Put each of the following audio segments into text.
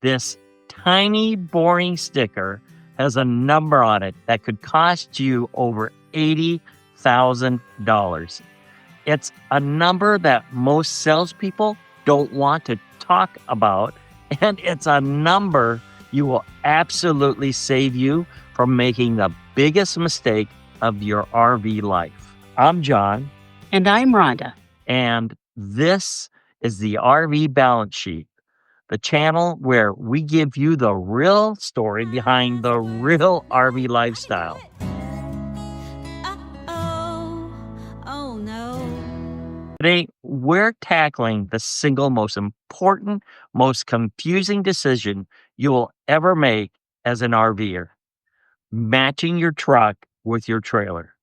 This tiny, boring sticker has a number on it that could cost you over $80,000. It's a number that most salespeople don't want to talk about, and it's a number you will absolutely save you from making the biggest mistake of your RV life. I'm John. And I'm Rhonda. And this is the RV Balance Sheet, the channel where we give you the real story behind the real RV lifestyle. Oh no. Today, we're tackling the single most important, most confusing decision you will ever make as an RVer: matching your truck with your trailer.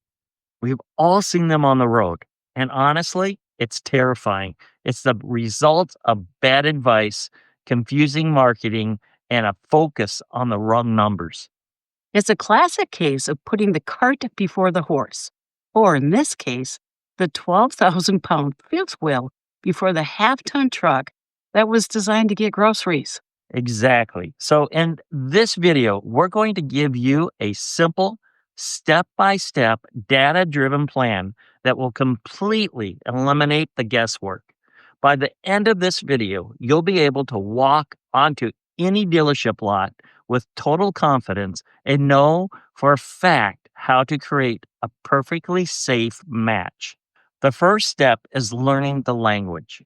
We've all seen them on the road, and honestly, it's terrifying. It's the result of bad advice, confusing marketing, and a focus on the wrong numbers. It's a classic case of putting the cart before the horse, or in this case, the 12,000-pound fifth wheel before the half-ton truck that was designed to get groceries. Exactly. So in this video, we're going to give you a simple, step-by-step, data-driven plan that will completely eliminate the guesswork. By the end of this video, you'll be able to walk onto any dealership lot with total confidence and know for a fact how to create a perfectly safe match. The first step is learning the language.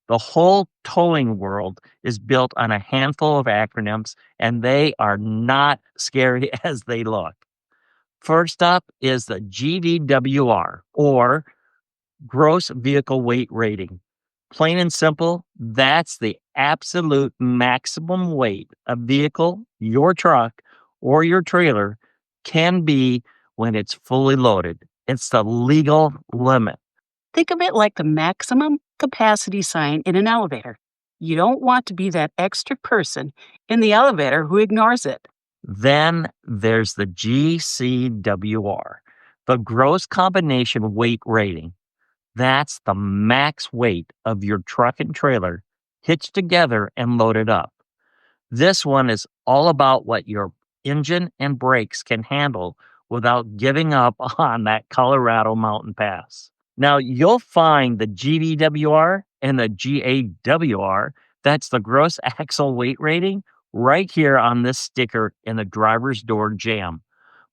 The whole towing world is built on a handful of acronyms, and they are not scary as they look. First up is the GVWR, or Gross Vehicle Weight Rating. Plain and simple, that's the absolute maximum weight a vehicle, your truck, or your trailer can be when it's fully loaded. It's the legal limit. Think of it like the maximum capacity sign in an elevator. You don't want to be that extra person in the elevator who ignores it. Then there's the GCWR, the Gross Combination Weight Rating. That's the max weight of your truck and trailer hitched together and loaded up. This one is all about what your engine and brakes can handle without giving up on that Colorado mountain pass. Now, you'll find the GVWR and the GAWR, that's the gross axle weight rating, right here on this sticker in the driver's door jamb.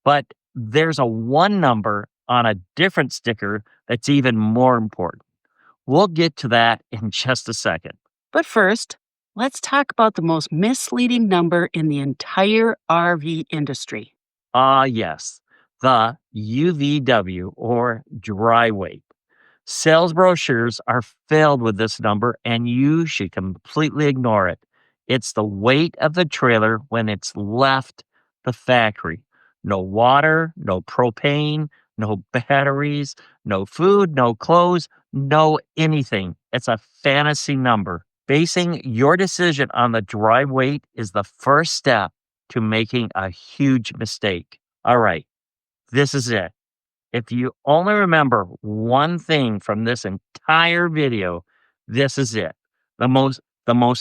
But there's a one number on a different sticker that's even more important. We'll get to that in just a second. But first, let's talk about the most misleading number in the entire RV industry. Yes, the UVW, or dry weight. Sales brochures are filled with this number, and you should completely ignore it. It's the weight of the trailer when it's left the factory. No water, no propane, no batteries, no food, no clothes, no anything. It's a fantasy number. Basing your decision on the dry weight is the first step to making a huge mistake. All right, this is it. If you only remember one thing from this entire video, this is it. The most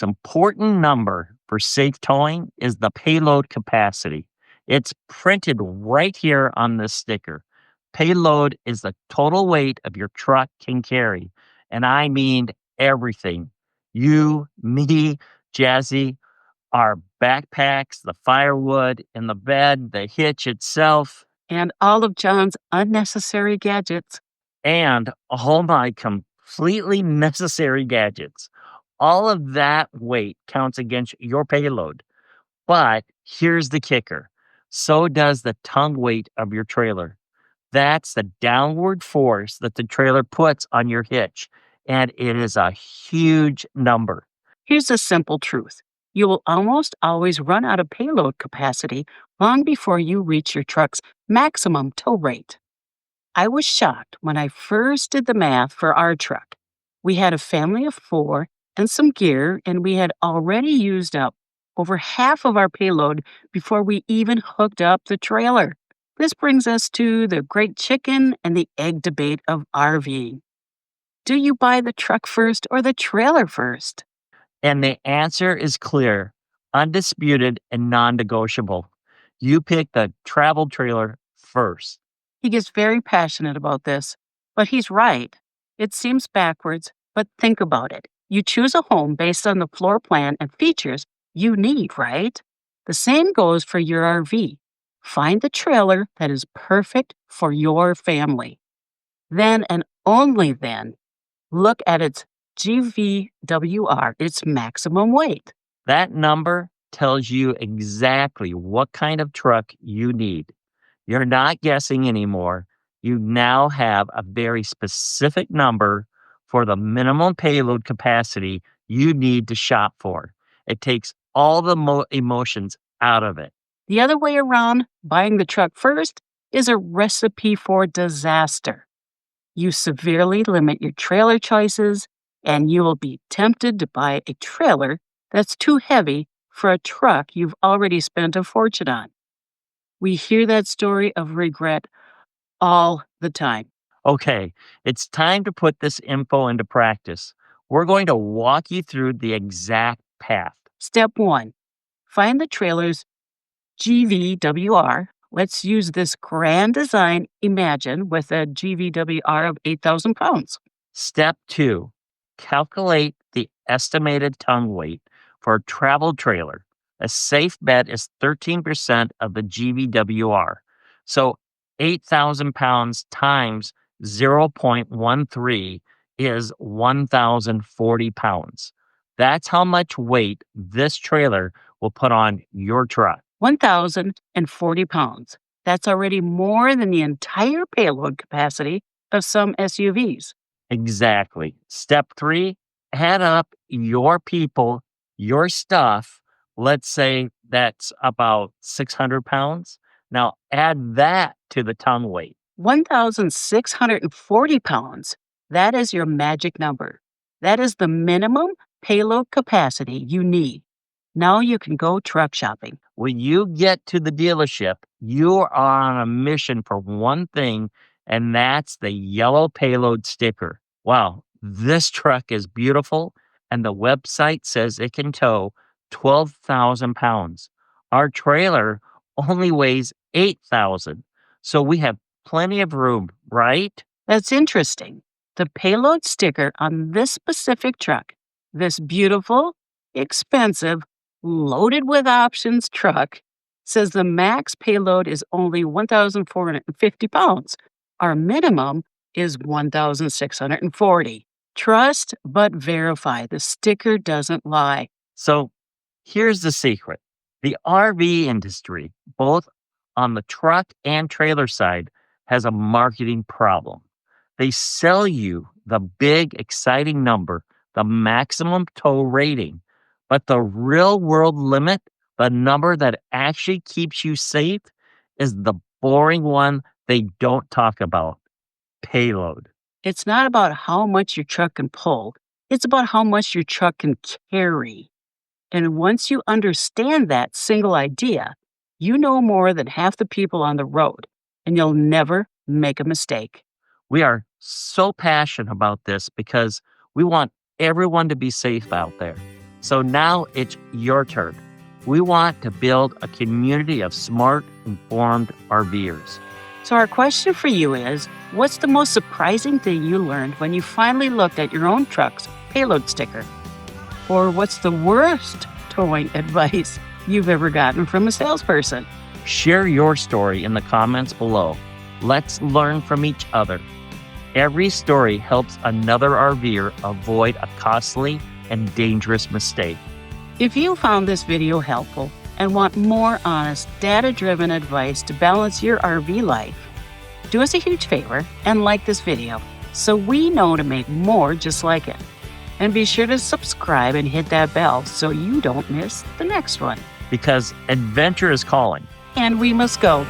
important number for safe towing is the payload capacity. It's printed right here on this sticker. Payload is the total weight of your truck can carry. And I mean everything. You, me, Jazzy, our backpacks, the firewood in the bed, the hitch itself, And all of John's unnecessary gadgets. and all my completely necessary gadgets. All of that weight counts against your payload. But here's the kicker. So does the tongue weight of your trailer. That's the downward force that the trailer puts on your hitch. And it is a huge number. Here's a simple truth. You will almost always run out of payload capacity long before you reach your truck's maximum tow rate. I was shocked when I first did the math for our truck. We had a family of 4 and some gear, and we had already used up over half of our payload before we even hooked up the trailer. This brings us to the great chicken and the egg debate of RVing. Do you buy the truck first or the trailer first? And the answer is clear. undisputed and non negotiable. You pick the travel trailer first. He gets very passionate about this, but he's right. It seems backwards, but think about it. You choose a home based on the floor plan and features you need, right? The same goes for your RV. Find the trailer that is perfect for your family. Then and only then, look at its GVWR, its maximum weight. That number tells you exactly what kind of truck you need. You're not guessing anymore. You now have a very specific number for the minimum payload capacity you need to shop for. It takes all the emotions out of it. The other way around, buying the truck first, is a recipe for disaster. You severely limit your trailer choices, and you will be tempted to buy a trailer that's too heavy for a truck you've already spent a fortune on. We hear that story of regret all the time. Okay, it's time to put this info into practice. We're going to walk you through the exact path. Step 1, find the trailer's GVWR. Let's use this Grand Design Imagine with a GVWR of 8,000 pounds. Step 2, calculate the estimated ton weight for a travel trailer. A safe bet is 13% of the GVWR. So 8,000 pounds times 0.13 is 1,040 pounds. That's how much weight this trailer will put on your truck. 1,040 pounds. That's already more than the entire payload capacity of some SUVs. Exactly. Step 3, add up your people, your stuff. Let's say that's about 600 pounds. Now add that to the ton weight. 1,640 pounds. That is your magic number. That is the minimum payload capacity you need. Now you can go truck shopping. When you get to the dealership, you are on a mission for one thing, and that's the yellow payload sticker. Wow, this truck is beautiful, and the website says it can tow 12,000 pounds. Our trailer only weighs 8,000, so we have plenty of room, right? That's interesting. The payload sticker on this specific truck, this beautiful, expensive, loaded with options truck, says the max payload is only 1,450 pounds. Our minimum is 1,640. Trust but verify. The sticker doesn't lie. So here's the secret. The RV industry, both on the truck and trailer side, has a marketing problem. They sell you the big, exciting number, the maximum tow rating, but the real world limit, the number that actually keeps you safe, is the boring one they don't talk about: payload. It's not about how much your truck can pull, it's about how much your truck can carry. And once you understand that single idea, you know more than half the people on the road, and you'll never make a mistake. We are so passionate about this because we want everyone to be safe out there. So now it's your turn. We want to build a community of smart, informed RVers. So, our question for you is, what's the most surprising thing you learned when you finally looked at your own truck's payload sticker? Or what's the worst towing advice you've ever gotten from a salesperson? Share your story in the comments below. Let's learn from each other. Every story helps another RVer avoid a costly and dangerous mistake. If you found this video helpful and want more honest, data-driven advice to balance your RV life, do us a huge favor and like this video so we know to make more just like it. And be sure to subscribe and hit that bell so you don't miss the next one. Because adventure is calling. And we must go.